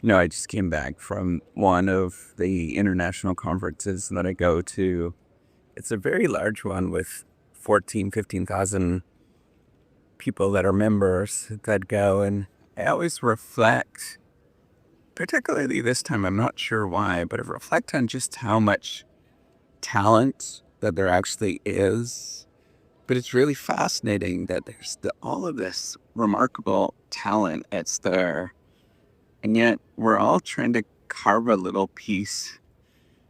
I just came back from one of the international conferences that I go to. It's a very large one with 14, 15,000 people that are members that go. And I always reflect, particularly this time, I'm not sure why, but I reflect on just how much talent that there actually is. But it's really fascinating that there's all of this remarkable talent. It's there. And yet we're all trying to carve a little piece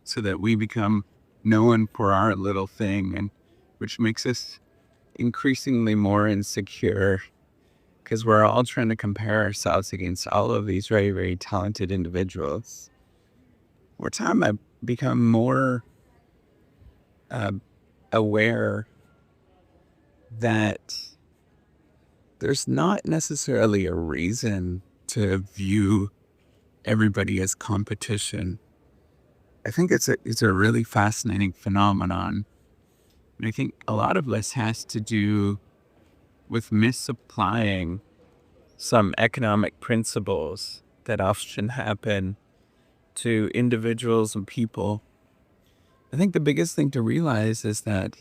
so that we become known for our little thing, and which makes us increasingly more insecure because we're all trying to compare ourselves against all of these very, very talented individuals. Over time, I've become more uh, aware that there's not necessarily a reason to view everybody as competition. I think it's a really fascinating phenomenon. And I think a lot of this has to do with misapplying some economic principles that often happen to individuals and people. I think the biggest thing to realize is that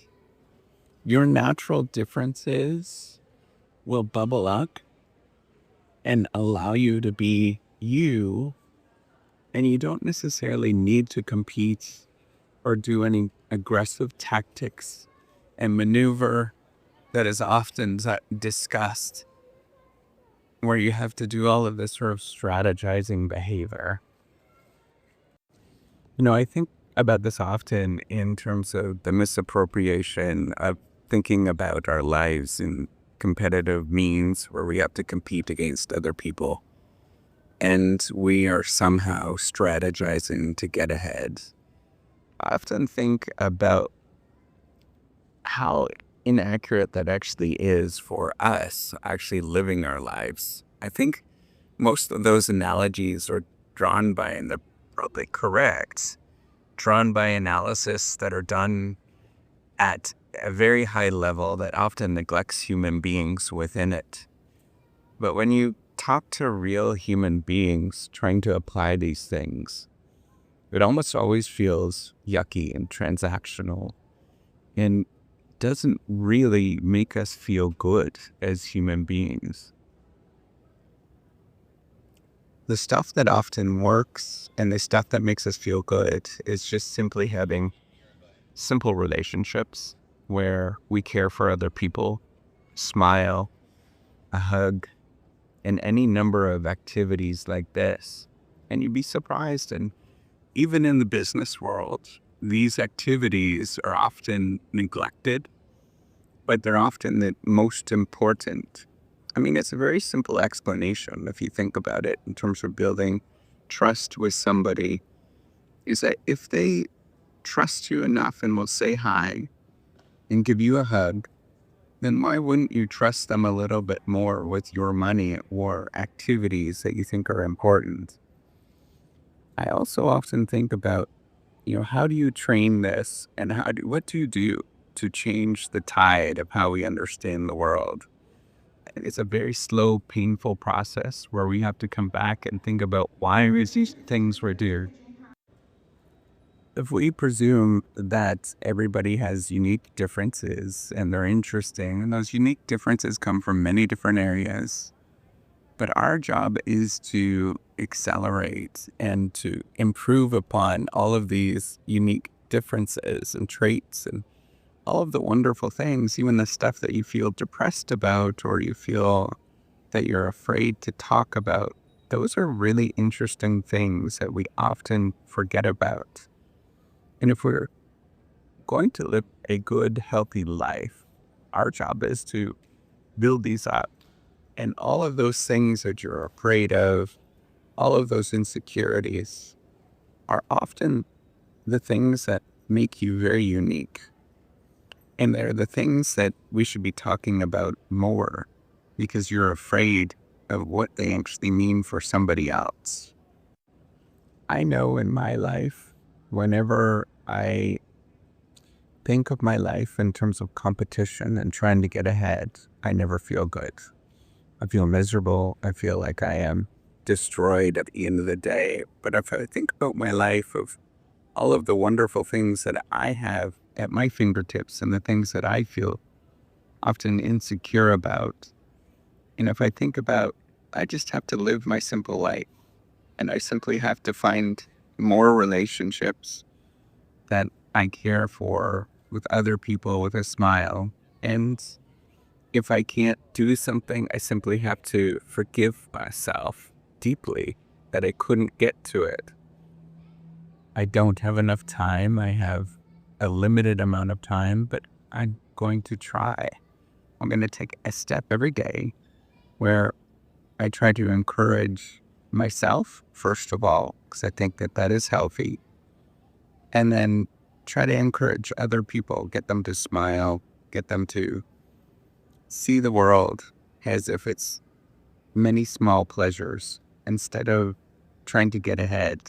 your natural differences will bubble up and allow you to be you, and you don't necessarily need to compete or do any aggressive tactics and maneuver that is often discussed, where you have to do all of this sort of strategizing behavior. I think about this often in terms of the misappropriation of thinking about our lives in competitive means where we have to compete against other people and we are somehow strategizing to get ahead. I often think about how inaccurate that actually is for us actually living our lives. I think most of those analogies are drawn by, and they're probably correct, drawn by analysis that are done at a very high level that often neglects human beings within it. But when you talk to real human beings trying to apply these things, it almost always feels yucky and transactional and doesn't really make us feel good as human beings. The stuff that often works and the stuff that makes us feel good is just simply having simple relationships where we care for other people, smile, a hug, and any number of activities like this. And you'd be surprised. And even in the business world, these activities are often neglected, but they're often the most important. I mean, it's a very simple explanation if you think about it in terms of building trust with somebody, is that if they trust you enough and will say hi and give you a hug, then why wouldn't you trust them a little bit more with your money or activities that you think are important? I also often think about, how do you train this and what do you do to change the tide of how we understand the world? It's a very slow, painful process where we have to come back and think about why is these things we're doing. If we presume that everybody has unique differences and they're interesting, and those unique differences come from many different areas, but our job is to accelerate and to improve upon all of these unique differences and traits and all of the wonderful things, even the stuff that you feel depressed about or you feel that you're afraid to talk about. Those are really interesting things that we often forget about. And if we're going to live a good, healthy life, our job is to build these up. And all of those things that you're afraid of, all of those insecurities are often the things that make you very unique. And they're the things that we should be talking about more because you're afraid of what they actually mean for somebody else. I know in my life, whenever I think of my life in terms of competition and trying to get ahead, I never feel good. I feel miserable. I feel like I am destroyed at the end of the day. But if I think about my life of all of the wonderful things that I have at my fingertips and the things that I feel often insecure about, and if I think about, I just have to live my simple life and I simply have to find more relationships that I care for with other people with a smile. And if I can't do something, I simply have to forgive myself deeply that I couldn't get to it. I don't have enough time. I have a limited amount of time, but I'm going to try. I'm going to take a step every day where I try to encourage myself, first of all, because I think that that is healthy, and then try to encourage other people, get them to smile, get them to see the world as if it's many small pleasures instead of trying to get ahead.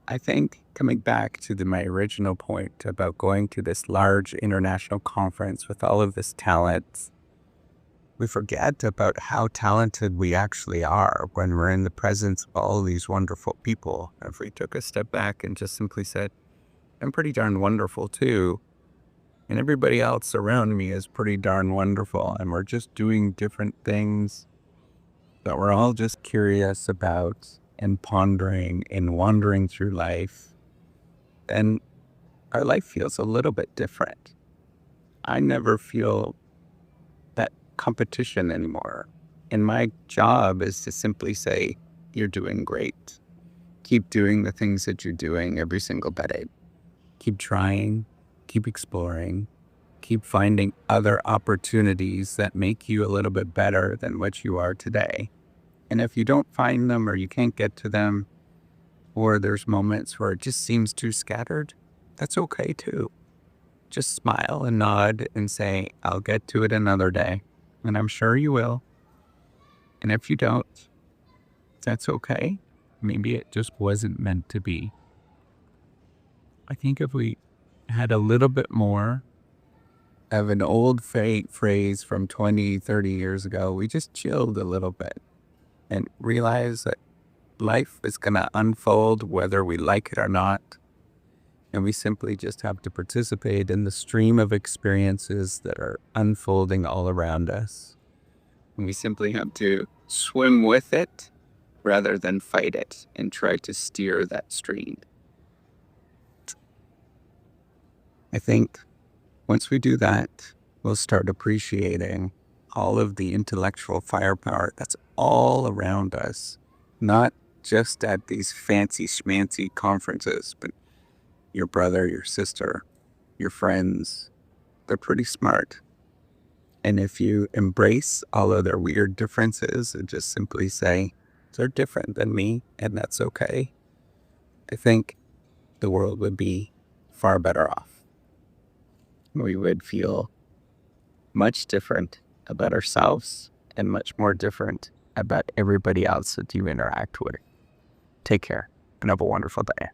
I think coming back to my original point about going to this large international conference with all of this talent, we forget about how talented we actually are when we're in the presence of all these wonderful people. If we took a step back and just simply said, I'm pretty darn wonderful too, and everybody else around me is pretty darn wonderful, and we're just doing different things that we're all just curious about and pondering and wandering through life, then our life feels a little bit different. I never feel that competition anymore. And my job is to simply say, you're doing great. Keep doing the things that you're doing every single day. Keep trying, keep exploring, keep finding other opportunities that make you a little bit better than what you are today. And if you don't find them or you can't get to them, or there's moments where it just seems too scattered, that's okay too. Just smile and nod and say, I'll get to it another day. And I'm sure you will. And if you don't, that's okay. Maybe it just wasn't meant to be. I think if we had a little bit more of an old phrase from 20, 30 years ago, we just chilled a little bit and realized that life is going to unfold whether we like it or not. And we simply just have to participate in the stream of experiences that are unfolding all around us. And we simply have to swim with it rather than fight it and try to steer that stream. I think once we do that, we'll start appreciating all of the intellectual firepower that's all around us, not just at these fancy schmancy conferences, but your brother, your sister, your friends, they're pretty smart. And if you embrace all of their weird differences and just simply say, they're different than me, and that's okay, I think the world would be far better off. We would feel much different about ourselves and much more different about everybody else that you interact with. Take care and have a wonderful day.